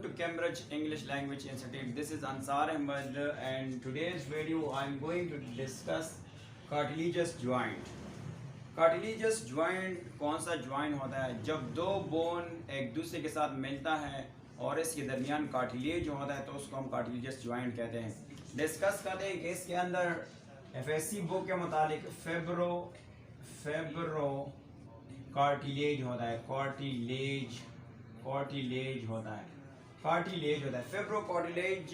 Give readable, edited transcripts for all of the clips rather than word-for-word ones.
to Cambridge English Language Institute. This is Ansar Ahmed and today's video I am going to discuss cartilaginous joint. Cartilaginous joint कौन सा joint होता है? जब दो bone एक दूसरे के साथ मिलता है और इसके दरमियान कार्टिलेज होता है तो उसको हम cartilaginous joint कहते हैं. डिस्कस करते हैं कि इसके अंदर एफएससी बुक के मुताबिक फेब्रो कार्टिलेज होता है. कार्टिलेज होता है. फेब्रो कार्टिलेज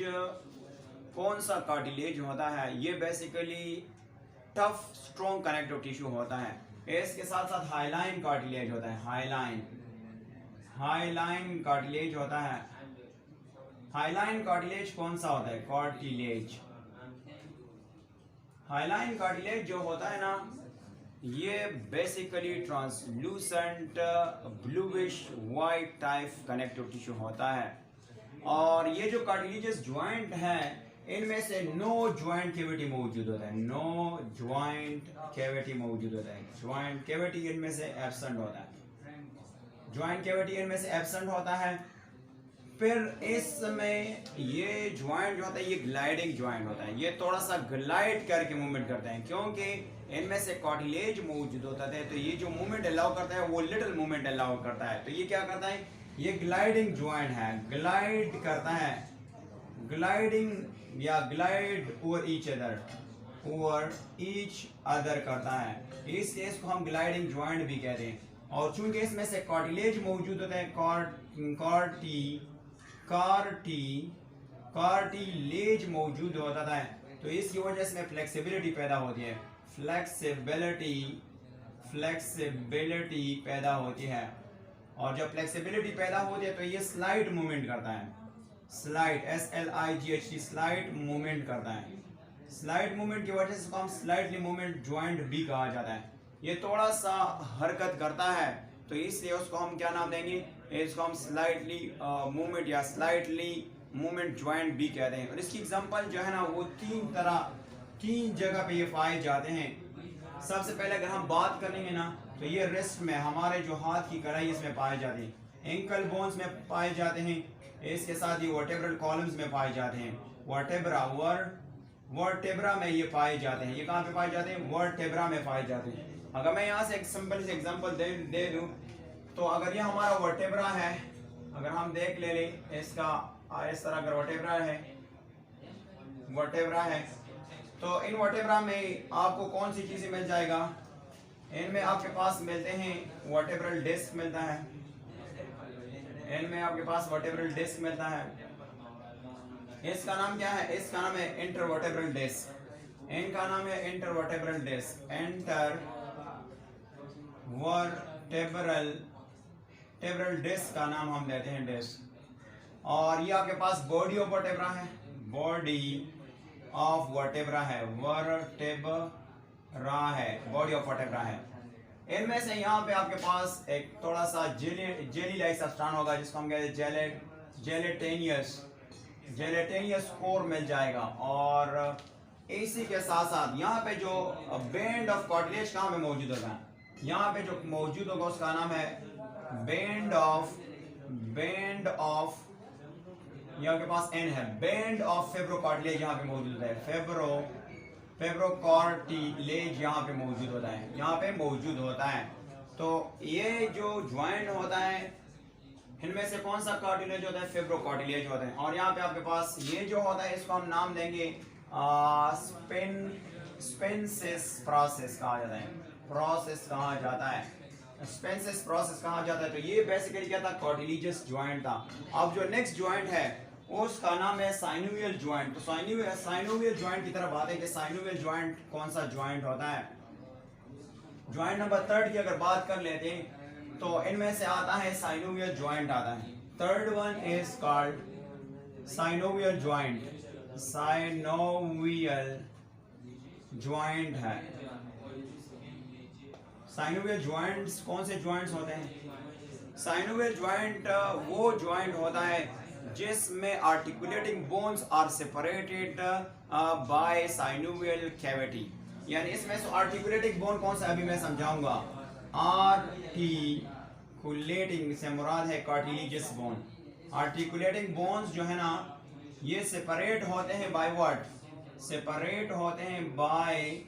कौन सा कार्टिलेज होता है? ये basically tough strong connective tissue होता है. इसके साथ साथ हाइलाइन कार्टिलेज होता है. हाइलाइन कार्टिलेज होता है. हाइलाइन कार्टिलेज कौन सा होता है? हाइलाइन कार्टिलेज जो होता है ना, ये basically translucent bluish white type connective tissue होता है. और ये जो कार्टिलेजियस ज्वाइंट है इनमें से नो ज्वाइंट कैविटी मौजूद होता है. ज्वाइंट कैविटी इनमें से एब्सेंट होता है. फिर इसमें ये ज्वाइंट जो होता है ये ग्लाइडिंग ज्वाइंट होता है. ये थोड़ा सा ग्लाइड करके मूवमेंट करते हैं क्योंकि इनमें से कार्टिलेज मौजूद होता है. तो ये जो मूवमेंट अलाउ करता है वो लिटिल मूवमेंट अलाउ करता है. तो ये क्या करता है? ये ग्लाइडिंग ज्वाइंट है. ग्लाइड करता है. ग्लाइडिंग या ग्लाइड ओवर ईच अदर करता है. इस केस को हम ग्लाइडिंग ज्वाइंट भी कहते हैं. और चूंकि इसमें से कार्टिलेज मौजूद होता है, कार्टिलेज मौजूद होता है तो इसकी वजह से फ्लेक्सिबिलिटी पैदा होती है. फ्लेक्सिबिलिटी पैदा होती है. और जब फ्लेक्सिबिलिटी पैदा होती है तो ये स्लाइड मूवमेंट करता है. स्लाइड मूवमेंट करता है. स्लाइड मूवमेंट की वजह से हम स्लाइडली मूवमेंट ज्वाइंट भी कहा जाता है. ये थोड़ा सा हरकत करता है तो इसलिए उसको हम क्या नाम देंगे? इसको हम स्लाइटली मूवमेंट या स्लाइटली मूवमेंट ज्वाइंट भी कहते हैं. और इसकी एग्जांपल जो है ना वो तीन जगह पे ये पाए जाते हैं. सबसे पहले अगर हम बात करेंगे ना तो ये रिस्ट में हमारे जो हाथ की कलाई इसमें पाए जाते हैं. एंकल बोन्स में पाए जाते हैं. इसके साथ ही वर्टेब्रल कॉलम्स में पाए जाते हैं. वर्टेब्रा में ये पाए जाते हैं. ये कहाँ पे पाए जाते हैं? वर्टेब्रा में पाए जाते हैं. अगर मैं यहाँ से एक सिंपल से एग्जांपल दे दूं तो अगर ये हमारा वर्टेब्रा है, अगर हम देख ले इसका इस तरह अगर वर्टेब्रा है तो इन वर्टेब्रा में आपको कौन सी चीजें मिल जाएगा? इनमें आपके पास मिलते हैं वर्टेब्रल डिस्क मिलता है. इनमें आपके पास वर्टेब्रल डिस्क मिलता है. इसका नाम क्या है? इसका नाम है इंटरवर्टेब्रल डिस्क. इनका नाम है इंटरवर्टेब्रल डिस्क. इंटरवर्टेब्रल डिस्क का नाम हम देते हैं डिस्क. और ये आपके पास बॉडी ऑफ वर्टेब्रा है. बॉडी ऑफ वर्टेब्रा है. बॉडी ऑफ वर्टेब्रा है. इनमें से यहाँ पे आपके पास एक थोड़ा सा जेली लाइक सब्सटेंस होगा जिसको हम कहते हैं जेलेटेनियस कोर मिल जाएगा. और इसी के साथ साथ यहाँ पे जो बैंड ऑफ कार्टिलेज कहाँ पे मौजूद होगा? यहाँ पे जो मौजूद होगा उसका नाम है बैंड ऑफ यहाँ के पास एन है. बैंड ऑफ फेब्रो कार्टिलेज यहाँ पे मौजूद है. फेब्रो कार्टिलेज यहाँ पे मौजूद होता है. तो ये जो ज्वाइंट होता है इनमें से कौन सा कार्टिलेज होता है? फेब्रो कार्टिलेज होता है. और यहाँ पे आपके पास ये जो होता है इसको हम नाम देंगे स्पेंसिस प्रोसेस कहा जाता है. तो ये बेसिकली क्या था? कार्टिलेजियस ज्वाइंट था. अब जो नेक्स्ट ज्वाइंट है उसका नाम है साइनोवियल ज्वाइंट. तो साइनोवियल ज्वाइंट की तरफ आते हैं कि साइनोवियल ज्वाइंट कौन सा ज्वाइंट होता है. ज्वाइंट नंबर 3 की अगर बात कर लेते हैं तो इनमें से आता है साइनोवियल ज्वाइंट आता है. Third one is called synovial joint. Synovial joint है. साइनोवियल ज्वाइंट्स कौन से ज्वाइंट्स होते हैं? साइनोवियल ज्वाइंट वो ज्वाइंट होता है जिसमें articulating bones are separated by synovial cavity. यानी इसमें से आर्टिकुलेटिंग बोन कौन सा अभी मैं समझाऊंगा. आर्टिकुलेटिंग से मुराद है कार्टिलेजियस बोन. आर्टिकुलेटिंग बोन्स जो है ना ये सेपरेट होते हैं बाय व्हाट, सेपरेट होते हैं by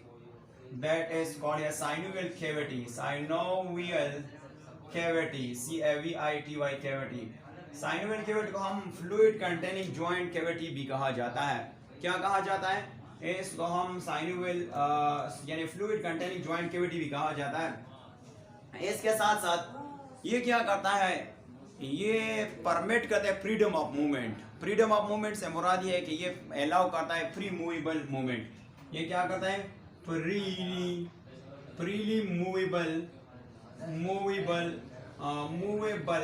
that is called a synovial cavity, synovial cavity, CAVITY cavity. Synovial cavity को हम फ्लूइड कंटेनिंग जॉइंट कैविटी भी कहा जाता है। क्या कहा जाता है? इसको हम साइनोवियल यानी फ्लूइड कंटेनिंग जॉइंट कैविटी भी कहा जाता है। इसके साथ साथ ये क्या करता है, ये परमिट करता है freedom of movement. Freedom of movement से मुराद ये है कि ये अलाउ करता है फ्री मूवेबल मूवमेंट। ये क्या करता है? फ्रीली मूवेबल मूवेबल,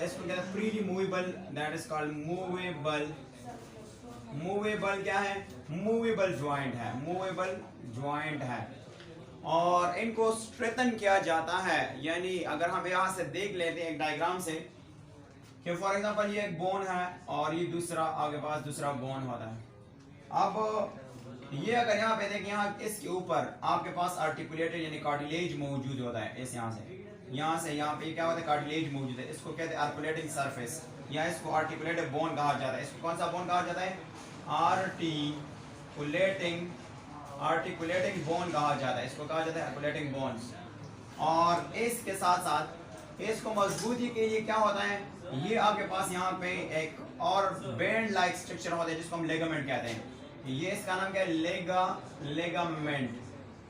इसको कहते हैं freely movable, that is called movable. Movable क्या है? मूवेबल जॉइंट है, मूवेबल जॉइंट है। और इनको स्ट्रेथन किया जाता है, यानी अगर हम यहाँ से देख लेते हैं एक डायग्राम से कि फॉर एग्जांपल ये एक बोन है और ये दूसरा आगे पास दूसरा बोन होता है। अब ये अगर यहाँ पे देखें, यहाँ इसके ऊपर आपके पास आर्टिकुलेटेड यानी कार्टिलेज मौजूद होता है। इस यहाँ से यहाँ पे क्या होता है? कार्टिलेज मौजूद है। इसको कहते हैं आर्टिकुलेटिंग सरफेस या इसको आर्टिकुलेटेड बोन कहा जाता है। इसको कौन सा बोन कहा जाता है? आर्टिकुलेटिंग बोन कहा जाता है। इसको कहा जाता है आर्टिकुलेटिंग बोन्स। और इसके साथ साथ इसको मजबूती के लिए क्या होता है, ये आपके पास यहाँ पे एक और बैंड लाइक स्ट्रक्चर होता है जिसको हम लेगामेंट कहते हैं। ये इसका नाम क्या है?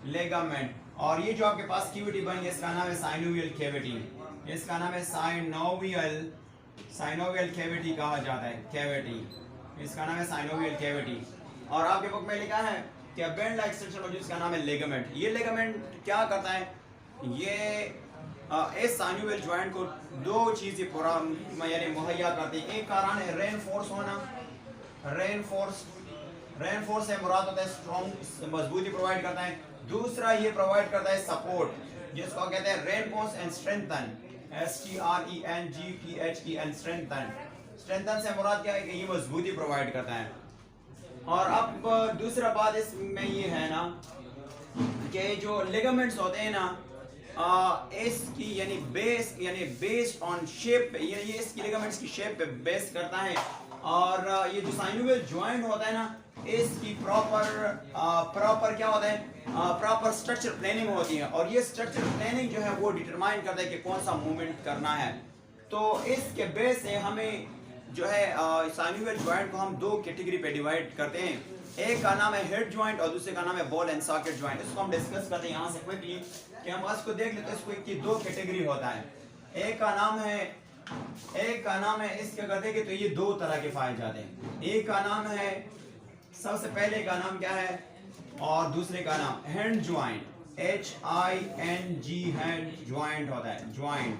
लेगामेंट। और ये जो आपके पास कैविटी बनी है इसका नाम है साइनोवियल कैविटी। इसका नाम है साइनोवियल कैविटी कहा जाता है, कैविटी। इसका नाम है साइनोवियल कैविटी। और आपके बुक में लिखा है कि बैंड लाइक स्ट्रक्चर मौजूद, इसका नाम है लेगामेंट। ये लेगामेंट क्या करता है? ये इस साइनोवियल जॉइंट को दो चीजें पूरा यानी मुहैया करती है। एक कारण है रेनफोर्स होना, रेनफोर्स से मुराद होता है स्ट्रॉन्ग, मजबूती प्रोवाइड करता है। दूसरा ये प्रोवाइड करता है सपोर्ट, जिसको कहते हैं reinforce and strengthen, STRENGTHEN, strengthen. Strengthen से मुराद क्या है कि ये मजबूती प्रोवाइड करता है। और अब दूसरा बात इसमें ये है ना कि जो लिगामेंट्स होते हैं ना इसकी यानी बेस्ड ऑन शेप, ये इसकी लिगामेंट्स की शेप पे बेस करता है। और ये जो साइनोवियल जॉइंट होता है ना इसकी प्रॉपर क्या होता है? प्रॉपर स्ट्रक्चर प्लानिंग होती है। और ये स्ट्रक्चर प्लानिंग जो है वो डिटरमाइन करता है कि कौन सा मूवमेंट करना है। तो इसके बेस से हमें जो है साइनोवियल जॉइंट को हम दो कैटेगरी पे डिवाइड करते हैं। एक का नाम है हेड जॉइंट और दूसरे का नाम है बॉल एंड सॉकेट जॉइंट। इसको हम डिस्कस करते हैं यहाँ से क्विकली कि हम इसको देख लेते हैं। इसको की दो कैटेगरी होता है। एक का नाम है इसके करते कि तो ये दो तरह के पाए जाते हैं। एक का नाम है, सबसे पहले का नाम क्या है और दूसरे का नाम hand joint, HING hand joint होता है, जॉइंट।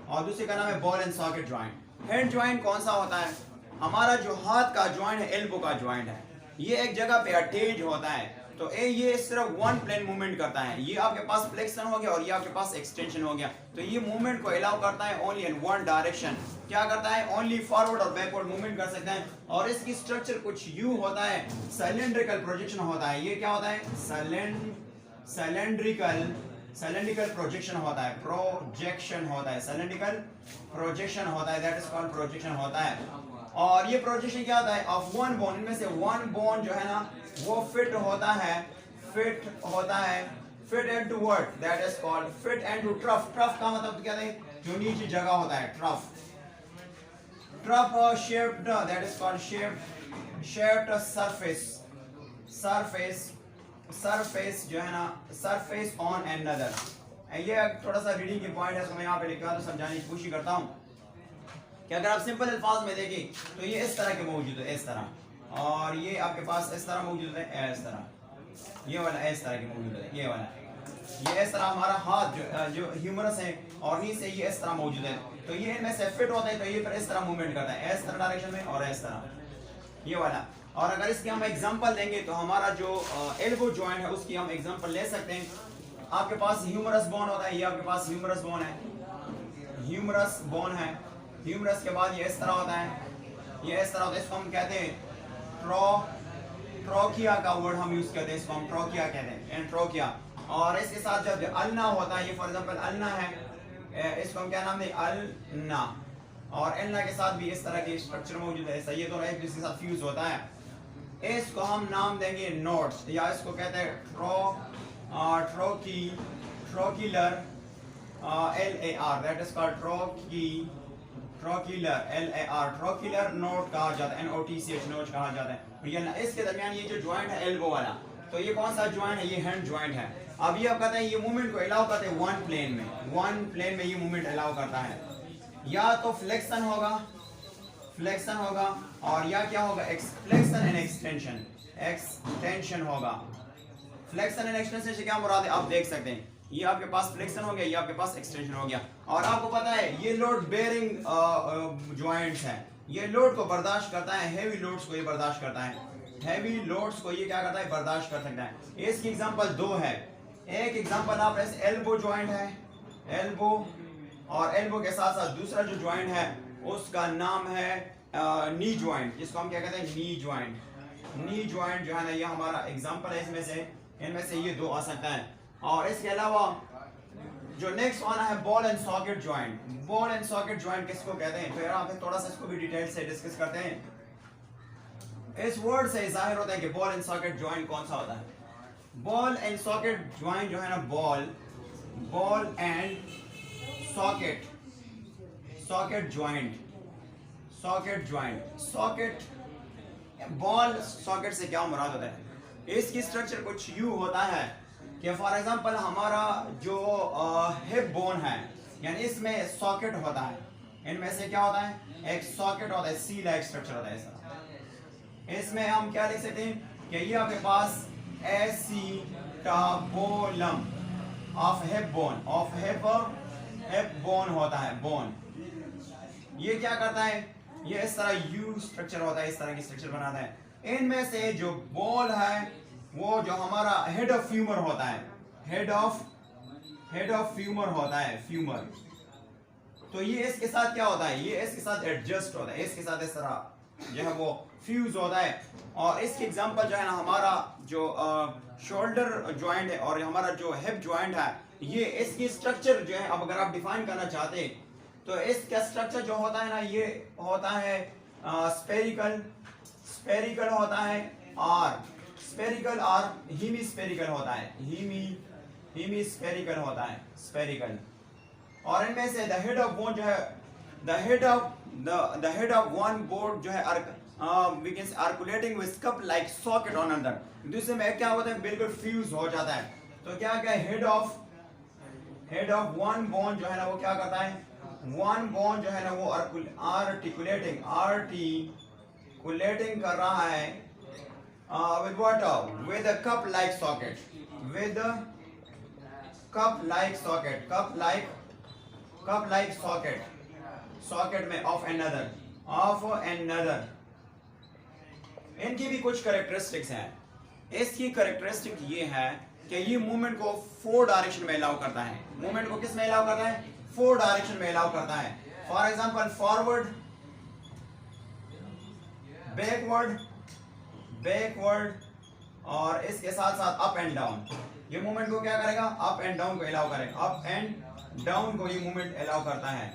और दूसरे का नाम है ball and socket joint. Hand joint कौन सा होता है? हमारा जो हाथ का जॉइंट है, एल्बो का जॉइंट है, ये एक जगह पे अटैच होता है। तो ये सिर्फ वन प्लेन मूवमेंट करता है। ये आपके पास फ्लेक्शन हो गया और ये आपके पास एक्सटेंशन हो गया। तो ये मूवमेंट को अलाउ करता है ओनली इन वन डायरेक्शन। क्या करता है? ओनली फॉरवर्ड और बैकवर्ड मूवमेंट कर सकता है। और इसकी स्ट्रक्चर कुछ यूं होता है, सिलेंड्रिकल प्रोजेक्शन होता है। ये क्या होता है? सिलेंड्रिकल प्रोजेक्शन होता है, सिलेंड्रिकल प्रोजेक्शन होता है, दैट इज कॉल्ड प्रोजेक्शन होता है। और ये प्रोजेक्शन क्या होता है? ऑफ वन बोन, इनमें से वन बोन जो है ना वो फिट होता है fit into what, that is called fit into trough. Trough का मतलब क्या है? जो नीचे जगह होता है, trough shaped, that is called shaped surface जो है ना, सरफेस ऑन अनदर। ये थोड़ा सा रीडिंग की पॉइंट है, तो मैं यहाँ पे लिखा तो समझाने की कोशिश करता हूँ कि अगर आप सिंपल अल्फाज में देखें तो ये इस तरह के मौजूद है, इस तरह। और ये आपके पास इस तरह मौजूद है, इस तरह। ये वाला इस तरह के मौजूद है, ये वाला। ये इस तरह हमारा हाथ जो ह्यूमरस है और नीचे ये इस तरह मौजूद है। तो ये इनमें से फिट होता है, तो ये फिर इस तरह मूवमेंट करता है, इस तरह डायरेक्शन में और इस तरह, ये वाला। और अगर इसकी हम एग्जांपल देंगे तो हमारा जो एल्बो जॉइंट है उसकी हम एग्जांपल ले सकते हैं। आपके पास ह्यूमरस बोन होता है, ये आपके पास ह्यूमरस बोन है, ह्यूमरस के बाद ये इस तरह होता है, ये इस तरह होता है। इसको हम कहते हैं ट्रोकिया का वर्ड हम यूज करते हैं, इसको हम ट्रोकिया कहते हैं, एंट्रोकिया। और इसके साथ जब अल्ना होता है, ये फॉर एग्जांपल अल्ना है, इसको हम क्या नाम दें? अल्ना। और एल्ना के साथ भी इस तरह की स्ट्रक्चर मौजूद है। ये दोनों एक दूसरे के साथ फ्यूज होता है। इसको हम नाम देंगे नोड्स, या इसको कहते हैं trochlear LAR, that is called trochlear LAR, trochlear node कहा जाता है, NOTCH नोड कहा जाता है। इसके दरमियान ये जो ज्वाइंट है एल्बो वाला, तो ये कौन सा ज्वाइंट है? ये हैंड ज्वाइंट है। अब ये आप कहते हैं ये मूवमेंट को अलाउ करते हैं वन प्लेन में ये मूवमेंट अलाउ करता है। या तो फ्लेक्शन होगा और या क्या होगा? फ्लेक्शन एंड एक्सटेंशन होगा। फ्लेक्शन एंड एक्सटेंशन से क्या मुराद है आप देख सकते हैं। ये आपके पास फ्लेक्शन हो गया, ये आपके पास एक्सटेंशन हो गया। और आपको पता है ये लोड बेयरिंग जॉइंट्स है, ये लोड को बर्दाश्त करता है, हेवी लोड्स को ये बर्दाश्त करता है, हेवी लोड्स को ये क्या करता है? बर्दाश्त कर सकता है। इसकी एग्जांपल दो है। एक एग्जांपल आप ऐसे एल्बो जॉइंट है, एल्बो, और एल्बो के साथ साथ दूसरा जो जॉइंट है उसका नाम है नी जॉइंट, जिसको हम क्या कहते हैं? नी जॉइंट जो है ना, ये हमारा एग्जांपल है। इनमें से ये दो आ सकता है। और इसके अलावा जो नेक्स्ट आना है ball and socket joint. Ball and socket joint किसको कहते हैं? तो यार थोड़ा सा इसको भी डिटेल से डिस्कस करते हैं। इस वर्ड से जाहिर होता है कि बॉल एंड सॉकेट जॉइंट कौन सा होता है। बॉल एंड सॉकेट जॉइंट जो है ना, ball and socket joint, ball socket से क्या मुराद होता है? इसकी स्ट्रक्चर कुछ यूं होता है कि फॉर एग्जांपल हमारा जो हिप बोन है, यानी इसमें सॉकेट होता है। इनमें से क्या होता है? एक सॉकेट होता है, सी लाइक स्ट्रक्चर होता है ऐसा। इसमें हम क्या लिख सकते हैं कि ये आपके पास एसिटाबोलम ऑफ हिप बोन होता है, बोन। ये क्या करता है? ये इस तरह यू स्ट्रक्चर होता है, इस तरह की स्ट्रक्चर बनाता है। इनमें से जो बॉल है वो जो हमारा हेड ऑफ फ्यूमर होता है, हेड ऑफ फ्यूमर होता है, फ्यूमर। तो ये इसके साथ क्या होता है? ये इसके साथ एडजस्ट होता है, इसके साथ इस तरह जो है वो फ्यूज होता है। और इसकी एग्जांपल जो है ना, हमारा जो शोल्डर जॉइंट है और हमारा जो हिप जॉइंट है, ये इसकी स्ट्रक्चर जो है, अब अगर आप डिफाइन करना चाहते हैं तो इसका स्ट्रक्चर जो होता है ना, ये होता है स्पेरिकल होता है, और स्पेरिकल और हेमिस्फेरिकल होता है, हेमिस्फेरिकल होता है, स्पेरिकल। और इनमें से द हेड ऑफ बोन जो है, the head of one board जो है we can say articulating with cup like socket on another, दूसरे में क्या होता है? बिल्कुल फ्यूज हो जाता है। तो क्या हेड ऑफ वन बोन जो है ना, वो क्या करता है? वन बोन जो है ना, वो आर्टिकुलेटिंग कर रहा है with what? With a cup like socket, socket में of another। इनकी भी कुछ कैरेक्टरिस्टिक्स हैं। इसकी कैरेक्टरिस्टिक ये है कि ये मूवमेंट को 4 डायरेक्शन में अलाउ करता है। मूवमेंट को किस में अलाउ करता है? 4 डायरेक्शन में अलाउ करता है। फॉर एग्जांपल फॉरवर्ड, बैकवर्ड और इसके साथ साथ अप एंड डाउन। ये मूवमेंट को क्या करेगा? अप एंड डाउन को अलाउ करेगा, अप एंड डाउन को ये मूवमेंट अलाउ करता है।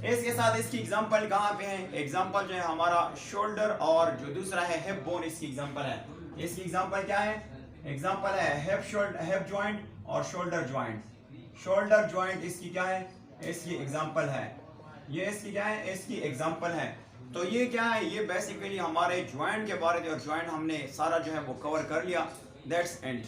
इसके साथ इसकी एग्जांपल कहाँ पे है? एग्जांपल जो है हमारा शोल्डर और जो दूसरा है हिप बोन, इसकी एग्जांपल है। इसकी एग्जांपल क्या है? एग्जांपल है हिप जॉइंट और शोल्डर जॉइंट। शोल्डर जॉइंट इसकी क्या है? इसकी एग्जांपल है। ये इसकी क्या है? इसकी एग्जांपल है। तो ये क्या है? ये बेसिकली हमारे जॉइंट के बारे में, और जॉइंट हमने सारा जो है वो कवर कर लिया। That's and.